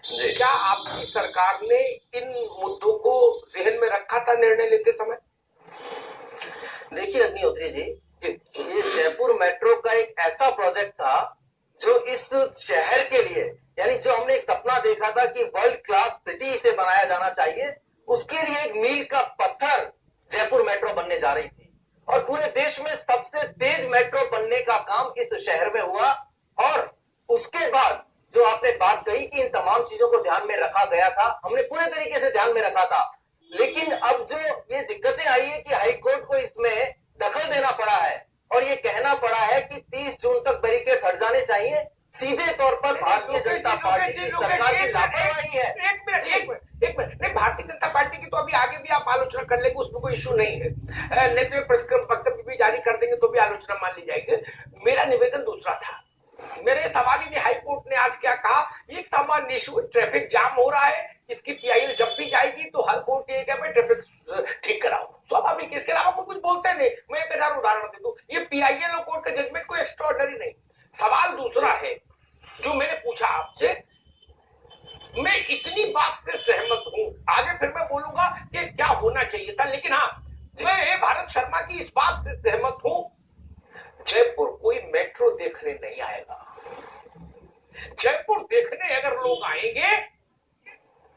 क्या आपकी सरकार ने इन मुद्दों को जहन में रखा था निर्णय लेते समय? देखिए अग्निहोत्री जी, ये जयपुर मेट्रो का एक ऐसा प्रोजेक्ट था जो इस शहर के लिए, यानी जो हमने एक सपना देखा था कि वर्ल्ड क्लास सिटी इसे बनाया जाना चाहिए, उसके लिए एक मील का पत्थर जयपुर मेट्रो बनने जा रही थी। और पूरे देश में सबसे तेज मेट्रो बनने का काम इस शहर में हुआ। और उसके बाद जो आपने बात कही कि इन तमाम चीजों को ध्यान में रखा गया था, हमने पूरे तरीके से ध्यान में रखा था। लेकिन अब जो ये दिक्कतें आई है कि हाईकोर्ट को इसमें दखल देना पड़ा है और ये कहना पड़ा है कि 30 जून तक बैरिकेड हट जाने चाहिए, सीधे तौर पर भारतीय जनता पार्टी की सरकार की लापरवाही है। एक मिनट नहीं, भारतीय जनता पार्टी की तो अभी आगे भी आप आलोचना कर लेंगे, उसमें कोई इश्यू नहीं है। नहीं तो प्रेसक्रिप्ट वक्तव्य भी जारी कर देंगे तो भी आलोचना मान ली जाएगी। मेरा निवेदन दूसरा था। मेरे सवाल ही नहीं, हाईकोर्ट ने आज क्या कहा, एक सामान्य इशू, ट्रैफिक जाम हो रहा है, इसकी पीआईएल जब भी जाएगी तो हर कोर्ट ये क्या ट्रैफिक ठीक कराओ, स्वाभाविक। इसके अलावा कुछ बोलते नहीं। मैं एक हजार उदाहरण दे दूं, ये पीआईएल और कोर्ट का जजमेंट कोई एक्स्ट्राऑर्डिनरी नहीं। सवाल दूसरा है जो मैंने पूछा आपसे, मैं इतनी बात से सहमत हूं, आगे फिर मैं बोलूंगा कि क्या होना चाहिए था, लेकिन हाँ, मैं भारत शर्मा की इस बात से सहमत हूं, जयपुर कोई मेट्रो देखने नहीं आएगा। जयपुर देखने अगर लोग आएंगे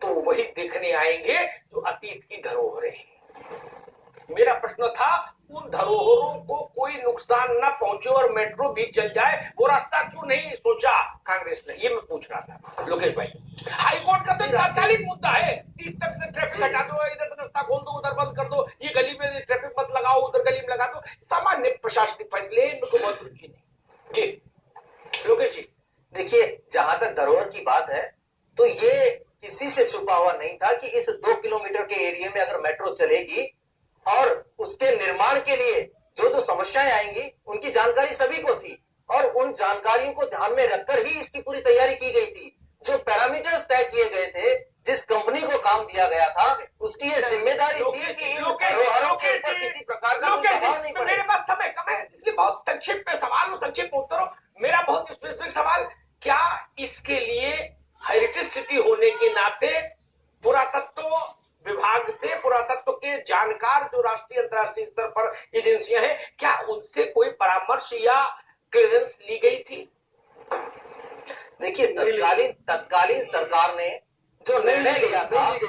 तो वही देखने आएंगे जो अतीत की धरोहरें हैं। मेरा प्रश्न था, उन धरोहरों को कोई नुकसान न पहुंचे और मेट्रो भी चल जाए, वो रास्ता क्यों नहीं सोचा कांग्रेस ने, ये मैं पूछ रहा था लोकेश भाई। हाईकोर्ट का तो तात्कालिक मुद्दा है, 30 तक ट्रैफिक हटा दो, इधर से रास्ता खोल दो, उधर बंद कर दो, ये गली में ट्रैफिक मत लगाओ, उधर गली में लगा दो, सामान्य प्रशासनिक फैसले, इनमें कोई बहुत रुचि नहीं। जी लोकेश जी, देखिए जहां तक धरोहर की बात है तो ये किसी से छुपा हुआ नहीं था कि इस 2 किलोमीटर के एरिया में अगर मेट्रो चलेगी और उसके निर्माण के लिए जो जो समस्याएं आएंगी उनकी जानकारी सभी को थी और उन जानकारियों को ध्यान में रखकर ही इसकी पूरी तैयारी की गई थी। जो पैरामीटर्स तय किए गए थे, जिस कंपनी को काम दिया गया था, उसकी ये जिम्मेदारी थी कि इन धरोहरों के ऊपर किसी प्रकार का दबाव नहीं पड़े। मेरे पास समय कम है, इसलिए बहुत संक्षिप्त में सवाल और संक्षिप्त उत्तर हो। मेरा बहुत स्पेसिफिक सवाल, क्या इसके लिए हेरिटेज सिटी होने के नाते पुरातत्व विभाग से, पुरातत्व के जानकार जो राष्ट्रीय अंतर्राष्ट्रीय स्तर पर एजेंसियां हैं, क्या उनसे कोई परामर्श या क्लियरेंस ली गई थी? देखिए तत्कालीन सरकार ने जो निर्णय लिया था, हमें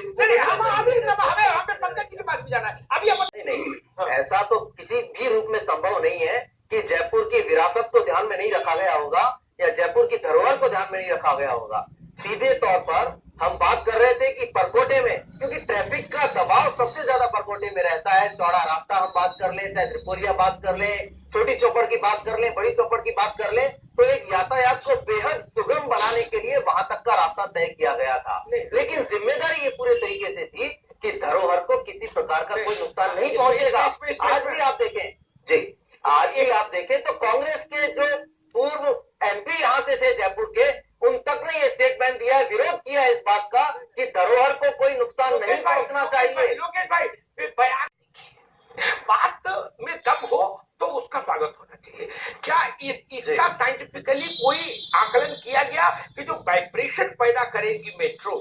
पंकज जी के पास भी जाना है अभी। नहीं, ऐसा तो किसी भी रूप में संभव नहीं है कि जयपुर की विरासत को ध्यान में नहीं रखा गया होगा या जयपुर की धरोहर को ध्यान में नहीं रखा गया होगा। सीधे तौर पर हम बात कर रहे थे कि परकोटे में, क्योंकि ट्रैफिक का दबाव सबसे ज्यादा परकोटे में रहता है, चौड़ा रास्ता हम बात कर लें, चाहे त्रिपुरिया बात कर लें, छोटी चौपड़ की बात कर लें, बड़ी चौपड़ की बात कर लें, तो एक यातायात को बेहद सुगम बनाने के लिए वहां तक का रास्ता तय किया गया था। लेकिन जिम्मेदारी ये पूरे तरीके से थी कि धरोहर को किसी प्रकार का कोई नुकसान नहीं पहुंचेगा। आज भी आप देखें जी, आज भी आप देखें तो कांग्रेस के जो पूर्व एमपी यहां से थे जयपुर के, उन तक ने ये स्टेटमेंट दिया, विरोध किया इस बात का कि धरोहर को कोई नुकसान नहीं पहुंचना चाहिए। लोकेश भाई, बयान बात में दम हो तो उसका स्वागत होना चाहिए। क्या इसका साइंटिफिकली कोई आकलन किया गया कि जो वाइब्रेशन पैदा करेगी मेट्रो,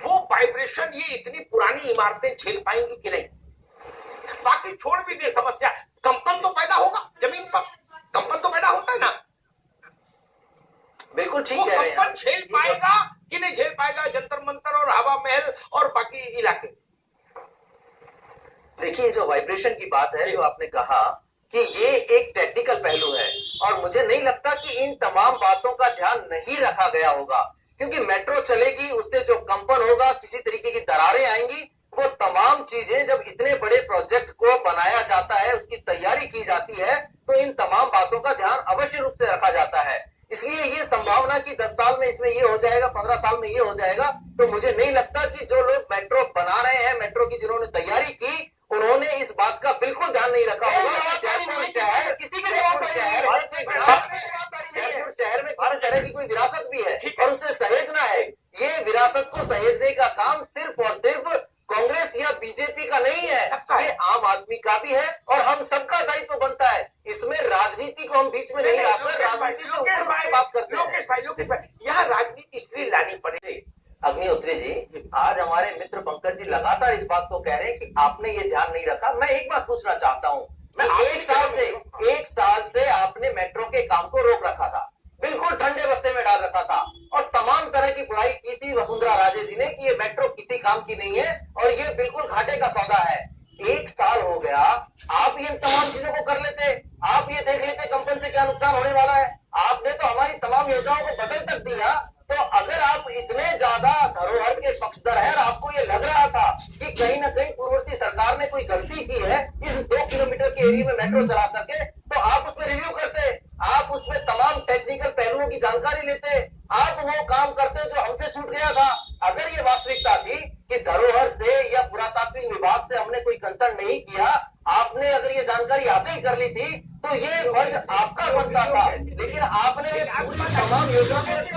वो वाइब्रेशन ये इतनी पुरानी इमारतें झेल पाएंगी कि नहीं? बाकी छोड़ भी दे समस्या, कंपन तो पैदा होगा, जमीन पर कंपन तो पैदा होता है ना। बिल्कुल ठीक कह रहे हैं। कंपन झेल पाएगा कि नहीं झेल पाएगा जंतर मंतर और हवा महल और बाकी इलाके? देखिए जो वाइब्रेशन की बात है, जो आपने कहा कि ये एक टेक्निकल पहलू है और मुझे नहीं लगता कि इन तमाम बातों का ध्यान नहीं रखा गया होगा, क्योंकि मेट्रो चलेगी, उससे जो कंपन होगा, किसी तरीके की दरारें आएंगी, वो तमाम चीजें जब इतने बड़े प्रोजेक्ट को बनाया जाता है, उसकी तैयारी की जाती है, तो इन तमाम बातों का ध्यान अवश्य रूप से रखा जाता है। इसलिए ये संभावना कि 10 साल में इसमें ये हो जाएगा, 15 साल में ये हो जाएगा, तो मुझे नहीं लगता कि जो लोग मेट्रो बना रहे हैं, मेट्रो की जिन्होंने तैयारी की, उन्होंने इस बात का बिल्कुल ध्यान नहीं रखा होगा कि जयपुर शहर में हर तरह की कोई विरासत भी है और उसे सहेजना है। ये विरासत को सहेजने का काम सिर्फ और सिर्फ कांग्रेस या बीजेपी का नहीं है, ये आम आदमी का भी है और हम सबका दायित्व बनता है। इसमें राजनीति को हम बीच में नहीं लाकर राजनीति से ऊपर बात करते हैं। लोकेश भाई, यहाँ राजनीति इसलिए लानी पड़ेगी, अग्निहोत्री जी, आज हमारे मित्र पंकज जी लगातार इस बात को कह रहे हैं कि आपने ये ध्यान नहीं रखा। मैं एक बात पूछना चाहता हूँ, मैं एक साल से आपने मेट्रो के काम को रोक रखा था, बिल्कुल ठंडे बस्ते में डाल रखा था, और तमाम तरह की बुराई की थी वसुंधरा राजे जी ने कि ये मेट्रो किसी काम की नहीं है और ये बिल्कुल घाटे का सौदा है। एक साल हो गया, आप इन तमाम चीजों को कर लेते, आप ये देख लेते कंपनी से क्या नुकसान होने वाला है। आपने तो हमारी तमाम योजनाओं को बदल तक दिया। तो अगर आप इतने ज्यादा धरोहर के पक्षधर हैं और आपको ये लग रहा था कि कहीं ना कहीं पूर्ववर्ती सरकार ने कोई गलती की है इस 2 किलोमीटर के एरिया में मेट्रो चला सके, तो आप उसमें रिव्यू करते, आप उसमें तमाम टेक्निकल पहलुओं की जानकारी लेते, आप वो काम करते जो हमसे छूट गया था। अगर ये वास्तविकता थी कि धरोहर से या पुरातात्विक विभाग से हमने कोई कंसर्न नहीं किया, आपने अगर ये जानकारी हासिल कर ली थी तो ये फर्ज आपका बनता था, लेकिन आपने पूरी तमाम योजनाओं को